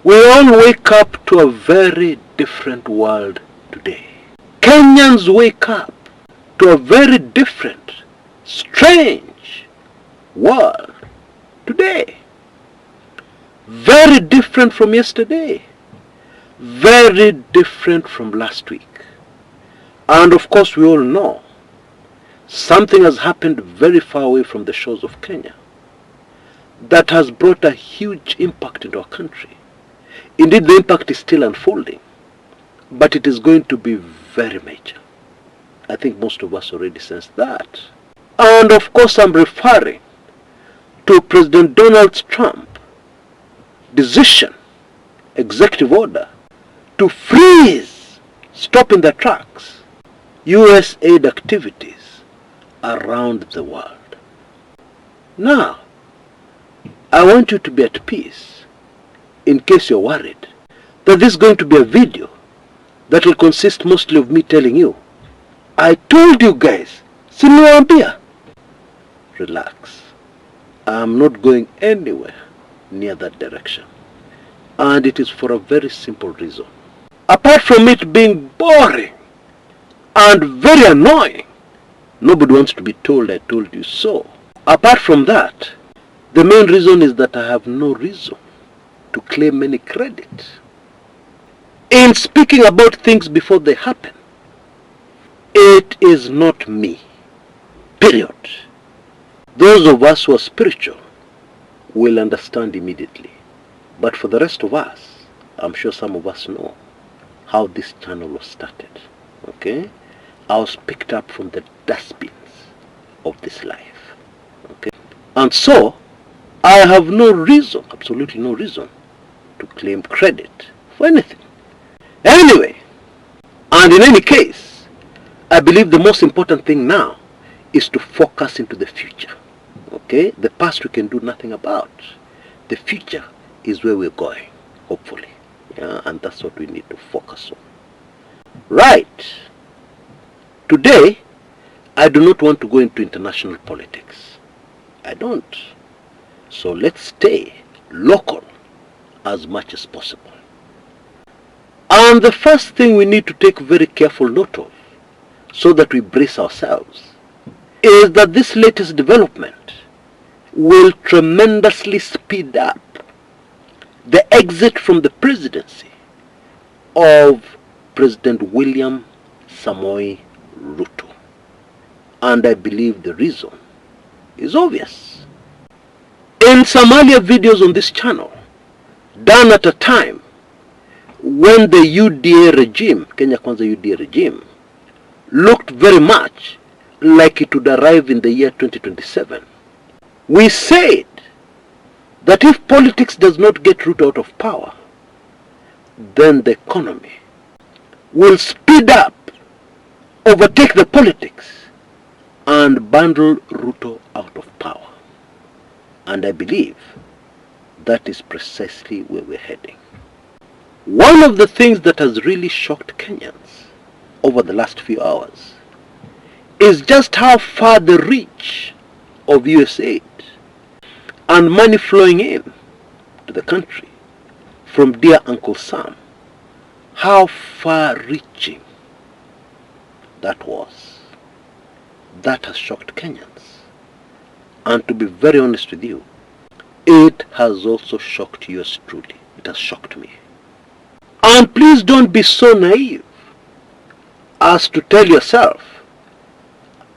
We all wake up to a very different world today. Kenyans wake up to a very different, strange world today. Very different from yesterday. Very different from last week. And of course we all know something has happened very far away from the shores of Kenya that has brought a huge impact into our country. Indeed, the impact is still unfolding, but it is going to be very major. I think most of us already sense that. And of course I'm referring to President Donald Trump's decision, executive order, to freeze, stop in the tracks, USAid activities around the world. Now, I want you to be at peace, in case you're worried, that this is going to be a video that will consist mostly of me telling you, I told you guys, siniwaambia. Relax. I'm not going anywhere near that direction. And it is for a very simple reason. Apart from it being boring and very annoying, nobody wants to be told I told you so. Apart from that, the main reason is that I have no reason to claim any credit in speaking about things before they happen. It is not me. Period. Those of us who are spiritual will understand immediately. But for the rest of us, I'm sure some of us know how this channel was started. Okay? I was picked up from the dustbins of this life. Okay? And so, I have no reason, absolutely no reason, to claim credit for anything. Anyway, and in any case, I believe the most important thing now is to focus into the future. Okay? The past we can do nothing about. The future is where we're going, hopefully. Yeah? And that's what we need to focus on. Right. Today, I do not want to go into international politics. I don't. So let's stay local as much as possible. And the first thing we need to take very careful note of, so that we brace ourselves, is that this latest development will tremendously speed up the exit from the presidency of President William Samoei Ruto. And I believe the reason is obvious. In some earlier videos on this channel, done at a time when the UDA regime, Kenya Kwanza UDA regime, looked very much like it would arrive in the year 2027, we said that if politics does not get Ruto out of power, then the economy will speed up, overtake the politics, and bundle Ruto out of power. And I believe that is precisely where we're heading. One of the things that has really shocked Kenyans over the last few hours is just how far the reach of USAid and money flowing in to the country from dear Uncle Sam, how far-reaching that was. That has shocked Kenyans. And to be very honest with you, it has also shocked yours truly. It has shocked me. And please don't be so naive as to tell yourself,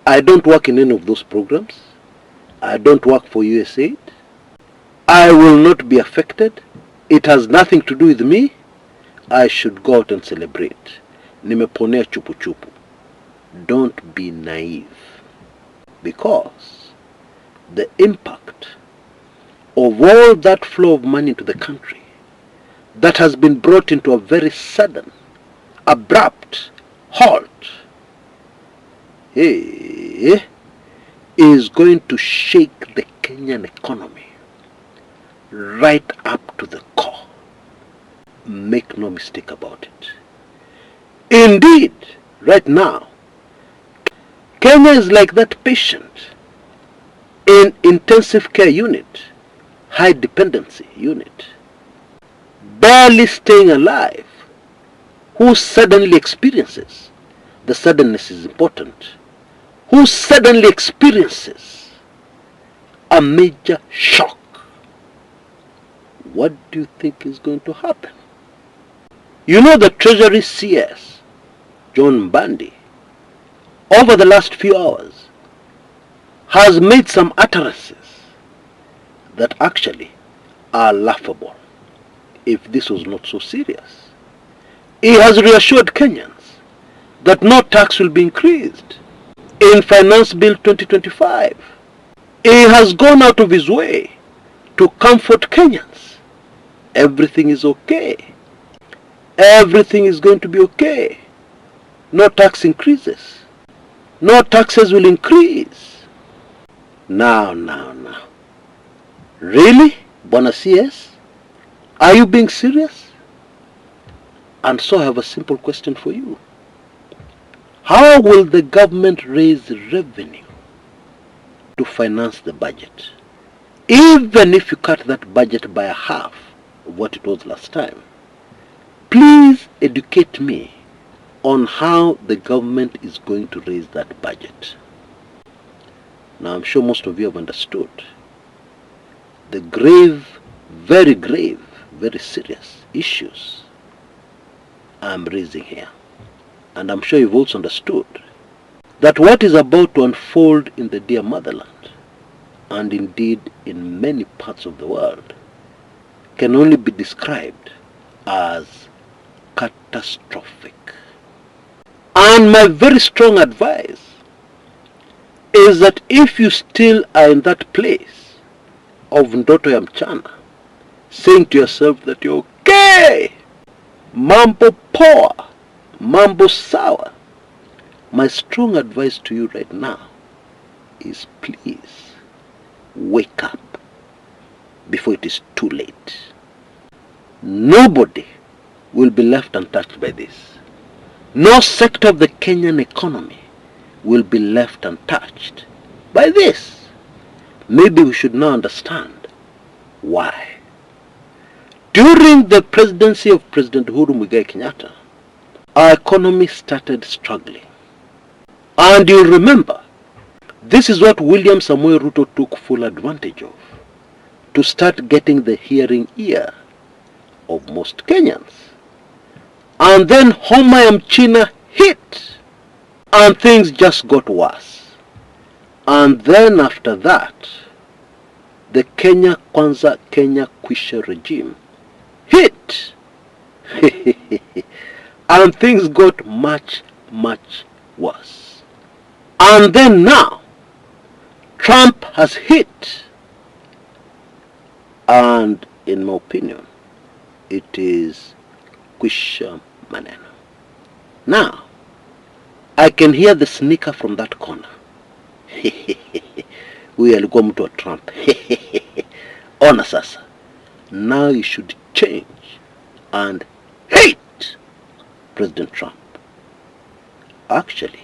I don't work in any of those programs. I don't work for USAid. I will not be affected. It has nothing to do with me. I should go out and celebrate. Nimeponea chupu chupu. Don't be naive. Because the impact of all that flow of money into the country that has been brought into a very sudden, abrupt halt is going to shake the Kenyan economy right up to the core. Make no mistake about it. Indeed, right now, Kenya is like that patient in intensive care unit, high dependency unit, barely staying alive, who suddenly experiences, the suddenness is important, who suddenly experiences a major shock, what do you think is going to happen? You know, the Treasury CS, John Mbandi, over the last few hours, has made some utterances that actually are laughable if this was not so serious. He has reassured Kenyans that no tax will be increased in Finance Bill 2025. He has gone out of his way to comfort Kenyans. Everything is okay. Everything is going to be okay. No tax increases. No taxes will increase. Now. Really, Bwana CS? Are you being serious? And so I have a simple question for you. How will the government raise revenue to finance the budget? Even if you cut that budget by a half of what it was last time, please educate me on how the government is going to raise that budget. Now, I'm sure most of you have understood the grave, very serious issues I'm raising here. And I'm sure you've also understood that what is about to unfold in the dear motherland, and indeed in many parts of the world, can only be described as catastrophic. And my very strong advice is that if you still are in that place of ndoto ya mchana, saying to yourself that you're okay, mambo poa, mambo sawa, my strong advice to you right now is please wake up before it is too late. Nobody will be left untouched by this. No sector of the Kenyan economy will be left untouched by this. Maybe we should now understand why. During the presidency of President Uhuru Muigai Kenyatta, our economy started struggling. And you remember, this is what William Samoei Ruto took full advantage of, to start getting the hearing ear of most Kenyans. And then Homa ya Mchina hit, and things just got worse. And then after that, the Kenya Kwanza Kenya Kwisha regime hit. And things got much worse. And then now, Trump has hit. And in my opinion, it is Kwisha maneno. Now, I can hear the sneaker from that corner. Huyu alikuwa mtu wa Trump. Ona sasa. Now you should change and hate President Trump. Actually,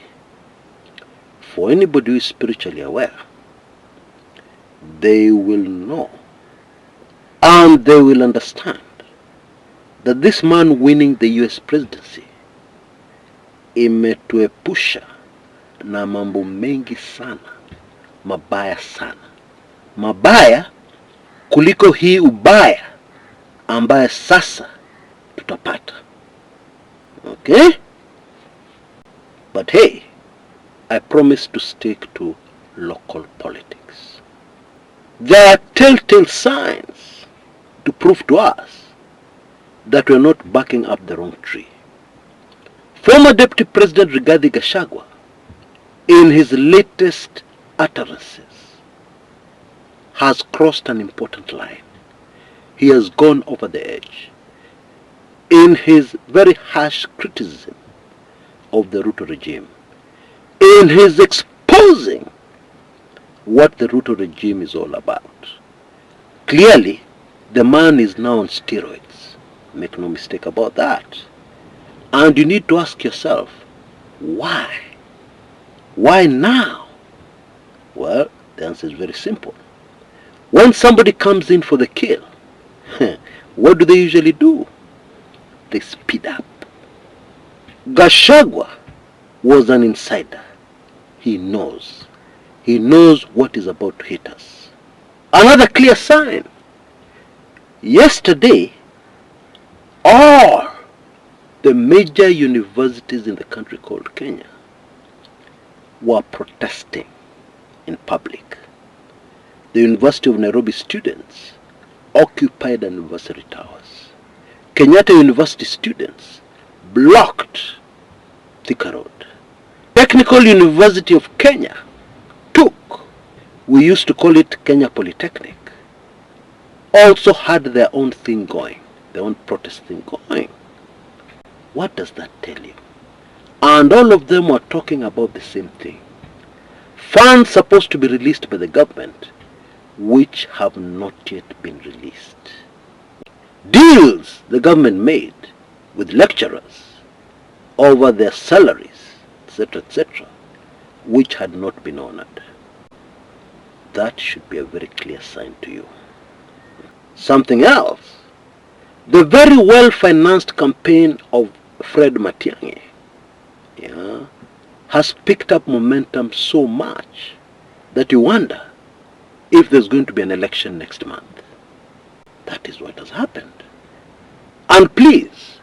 for anybody who is spiritually aware, they will know and they will understand that this man winning the US presidency imetuepusha na mambo mengi sana, mabaya sana, mabaya kuliko hii ubaya ambaye sasa tutapata. Okay? But hey, I promise to stick to local politics. There are telltale signs to prove to us that we're not backing up the wrong tree. Former Deputy President Rigathi Gachagua, in his latest utterances, has crossed an important line. He has gone over the edge in his very harsh criticism of the Ruto regime, in his exposing what the Ruto regime is all about. Clearly, the man is now on steroids. Make no mistake about that. And you need to ask yourself, why? Why now? Well, the answer is very simple. When somebody comes in for the kill, what do they usually do? They speed up. Gachagua was an insider. He knows. He knows what is about to hit us. Another clear sign. Yesterday, all the major universities in the country called Kenya were protesting in public. The University of Nairobi students occupied anniversary towers. Kenyatta University students blocked Thika Road. Technical University of Kenya took, we used to call it Kenya Polytechnic, also had their own thing going, their own protest thing going. What does that tell you? And all of them were talking about the same thing. Funds supposed to be released by the government, which have not yet been released. Deals the government made with lecturers over their salaries, etc., which had not been honored. That should be a very clear sign to you. Something else, the very well-financed campaign of Fred Matiang'i has picked up momentum so much that you wonder if there's going to be an election next month. That is what has happened. And please,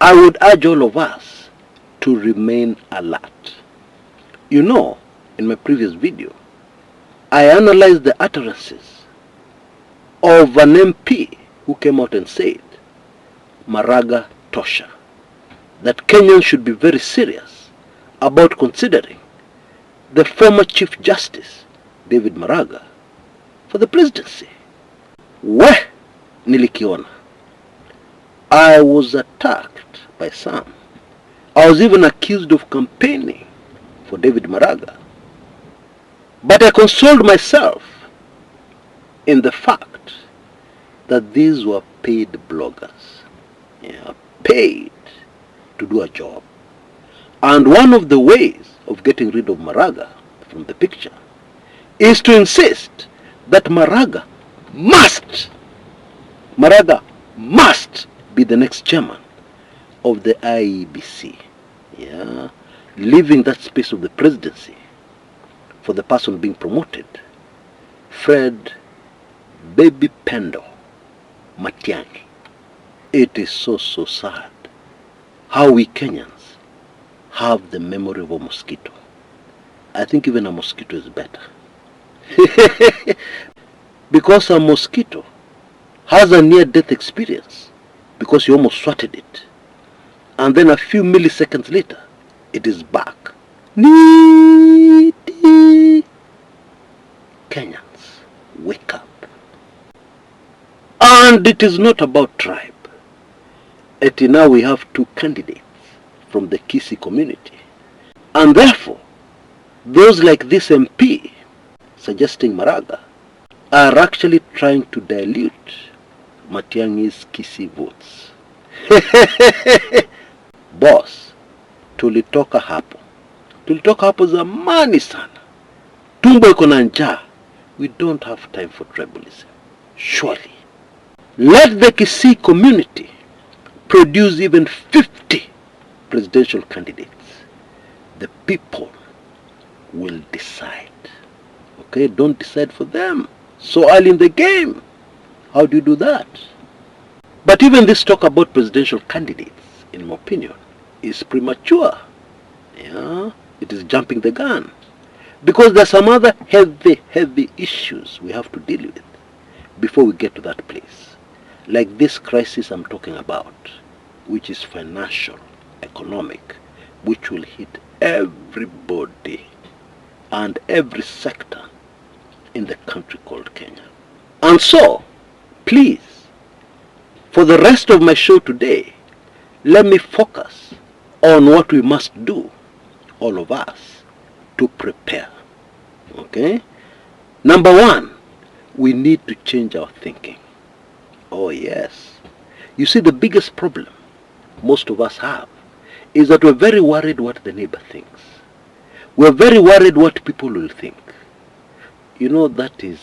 I would urge all of us to remain alert. You know, in my previous video, I analyzed the utterances of an MP who came out and said, Maraga Tosha, that Kenyans should be very serious about considering the former Chief Justice, David Maraga, for the presidency. Nilikiona. I was attacked by some. I was even accused of campaigning for David Maraga. But I consoled myself in the fact that these were paid bloggers. Paid to do a job. And one of the ways of getting rid of Maraga from the picture is to insist that Maraga must be the next chairman of the IEBC. Leaving that space of the presidency for the person being promoted, Fred Baby Pendo Matiang'i. It is so sad how we Kenyans have the memory of a mosquito. I think even a mosquito is better. Because a mosquito has a near-death experience because you almost swatted it. And then a few milliseconds later, it is back. Kenyans, wake up. And it is not about tribe. Now we have two candidates from the Kisii community. And therefore, those like this MP suggesting Maraga are actually trying to dilute Matiang'i's Kisii votes. Boss, tulitoka hapo zamani sana. Tumbo iko na njaa. We don't have time for tribalism. Surely. Let the Kisii community produce even 50 presidential candidates. The people will decide. Okay, don't decide for them so early in the game. How do you do that? But even this talk about presidential candidates, in my opinion, is premature. It is jumping the gun. Because there are some other heavy issues we have to deal with before we get to that place. Like this crisis I'm talking about, which is financial, economic, which will hit everybody and every sector in the country called Kenya. And so, please, for the rest of my show today, let me focus on what we must do, all of us, to prepare. Okay? Number one, we need to change our thinking. Oh yes. You see, the biggest problem most of us have is that we're very worried what the neighbor thinks. We're very worried what people will think. That is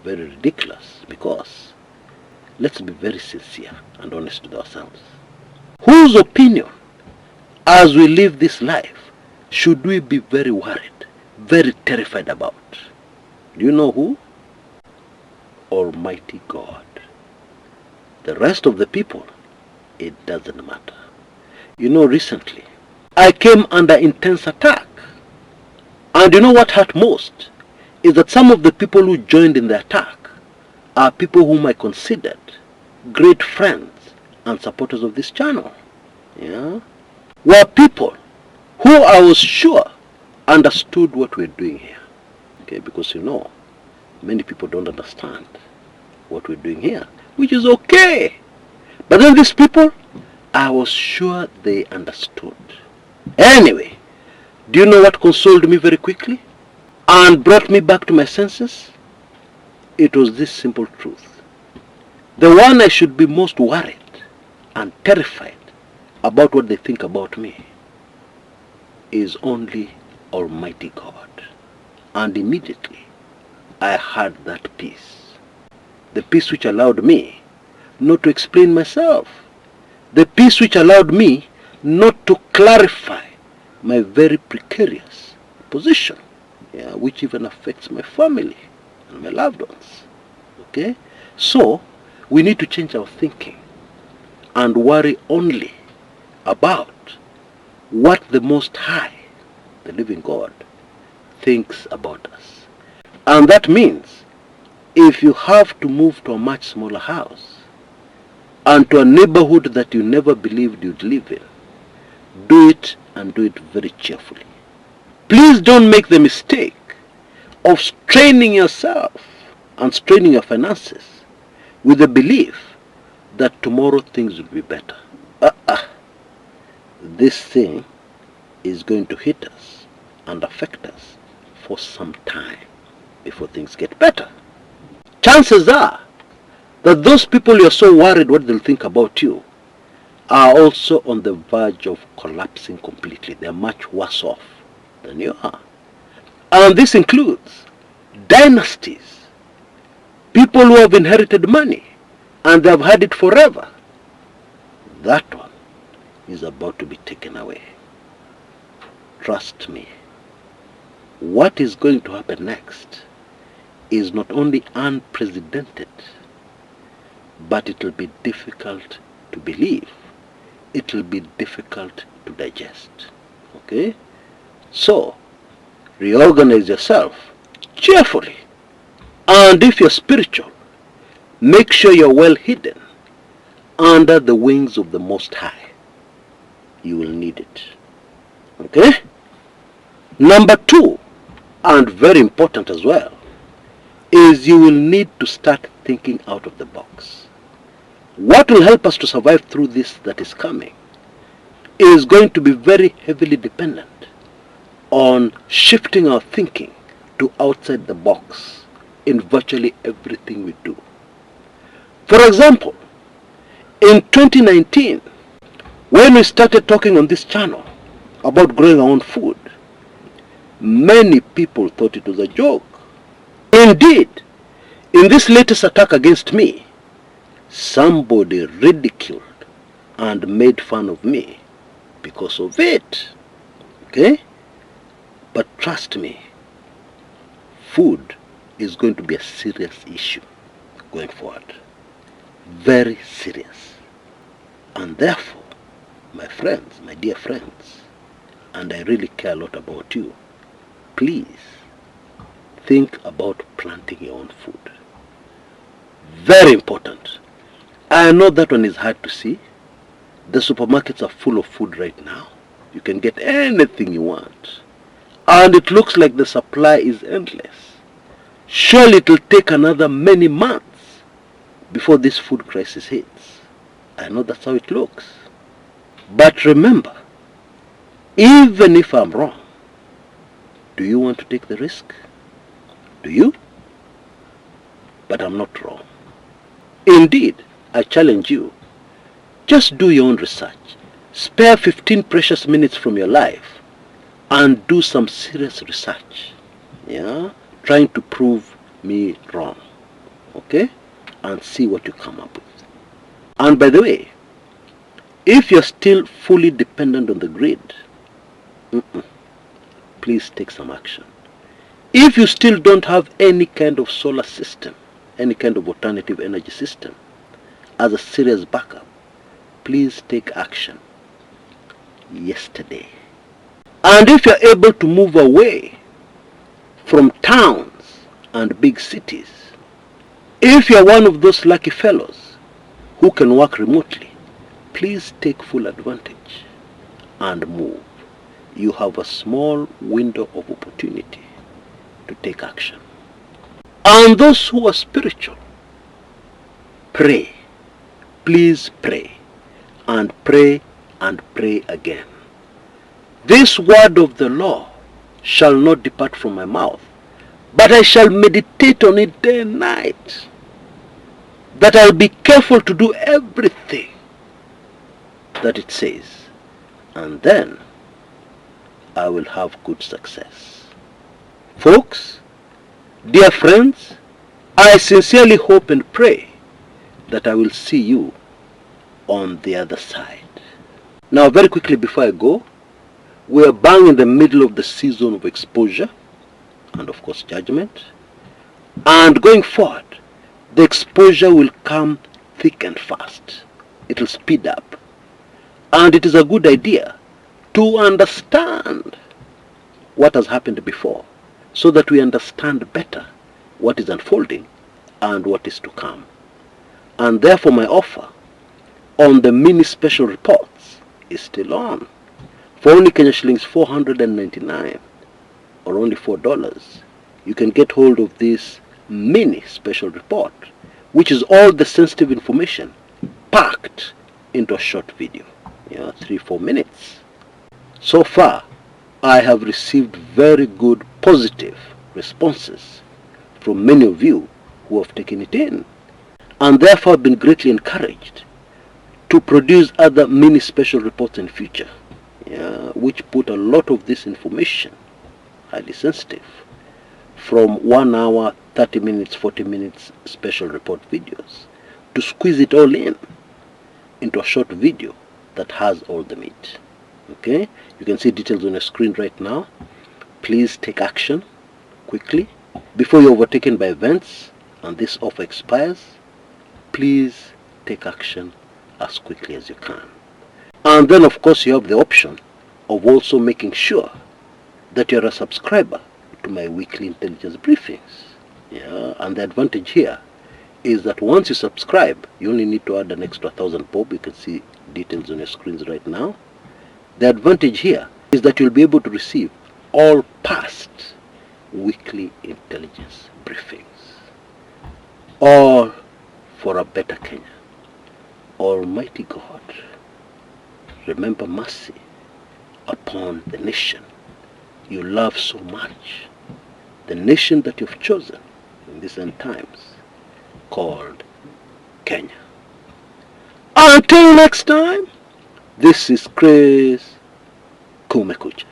very ridiculous, because let's be very sincere and honest with ourselves. Whose opinion, as we live this life, should we be very worried, very terrified about? Do you know who? Almighty God. The rest of the people, it doesn't matter. You know, recently, I came under intense attack. And you know what hurt most? Is that some of the people who joined in the attack are people whom I considered great friends and supporters of this channel. Yeah? Were people who I was sure understood what we're doing here. Okay, because you know, many people don't understand what we're doing here, which is okay. But then these people, I was sure they understood. Anyway, do you know what consoled me very quickly and brought me back to my senses? It was this simple truth. The one I should be most worried and terrified about what they think about me is only Almighty God. And immediately I had that peace. The peace which allowed me not to explain myself. The peace which allowed me not to clarify my very precarious position, yeah, which even affects my family and my loved ones. Okay? So, we need to change our thinking and worry only about what the Most High, the living God, thinks about us. And that means if you have to move to a much smaller house and to a neighborhood that you never believed you'd live in, do it and do it very cheerfully. Please don't make the mistake of straining yourself and straining your finances with the belief that tomorrow things will be better. This thing is going to hit us and affect us for some time before things get better. Chances are that those people you're so worried what they'll think about you are also on the verge of collapsing completely. They're much worse off than you are. And this includes dynasties, people who have inherited money and they've had it forever. That one is about to be taken away. Trust me, what is going to happen next is not only unprecedented, but it will be difficult to believe. It will be difficult to digest. Okay? So, reorganize yourself cheerfully. And if you're spiritual, make sure you're well hidden under the wings of the Most High. You will need it. Okay? Number 2, and very important as well, is you will need to start thinking out of the box. What will help us to survive through this that is coming is going to be very heavily dependent on shifting our thinking to outside the box in virtually everything we do. For example, in 2019, when we started talking on this channel about growing our own food, many people thought it was a joke. Indeed, in this latest attack against me, somebody ridiculed and made fun of me because of it. Okay? But trust me, food is going to be a serious issue going forward. Very serious. And therefore, my friends, my dear friends, and I really care a lot about you, please think about planting your own food. Very important. I know that one is hard to see. The supermarkets are full of food right now. You can get anything you want. And it looks like the supply is endless. Surely it will take another many months before this food crisis hits. I know that's how it looks. But remember, even if I'm wrong, do you want to take the risk? Do you? But I'm not wrong. Indeed, I challenge you, just do your own research. Spare 15 precious minutes from your life and do some serious research. Yeah? Trying to prove me wrong. Okay? And see what you come up with. And by the way, if you're still fully dependent on the grid, please take some action. If you still don't have any kind of solar system, any kind of alternative energy system as a serious backup, please take action yesterday. And if you're able to move away from towns and big cities, if you're one of those lucky fellows who can work remotely, please take full advantage and move. You have a small window of opportunity to take action. And those who are spiritual, pray. Please pray. And pray and pray again. This word of the law shall not depart from my mouth, but I shall meditate on it day and night, that I'll be careful to do everything that it says, and then I will have good success. Folks, dear friends, I sincerely hope and pray that I will see you on the other side. Now, very quickly before I go, we are bang in the middle of the season of exposure and of course judgment. And going forward, the exposure will come thick and fast. It will speed up. And it is a good idea to understand what has happened before, so that we understand better what is unfolding and what is to come. And therefore my offer on the mini special reports is still on. For only Kenya shillings 499, or only $4, you can get hold of this mini special report, which is all the sensitive information packed into a short video, 3-4 minutes. So far, I have received very good positive responses from many of you who have taken it in, and therefore been greatly encouraged to produce other mini special reports in future, which put a lot of this information, highly sensitive, from 1 hour, 30 minutes, 40 minutes special report videos, to squeeze it all in into a short video that has all the meat. Okay, you can see details on your screen right now. Please take action quickly before you're overtaken by events and this offer expires. Please take action as quickly as you can. And then of course you have the option of also making sure that you're a subscriber to my weekly intelligence briefings. And the advantage here is that once you subscribe, you only need to add an extra 1,000 bob. You can see details on your screens right now. The advantage here is that you'll be able to receive all past weekly intelligence briefings. All for a better Kenya. Almighty God, remember mercy upon the nation you love so much, the nation that you've chosen in these end times, called Kenya. Until next time, this is Chris Kumekucha.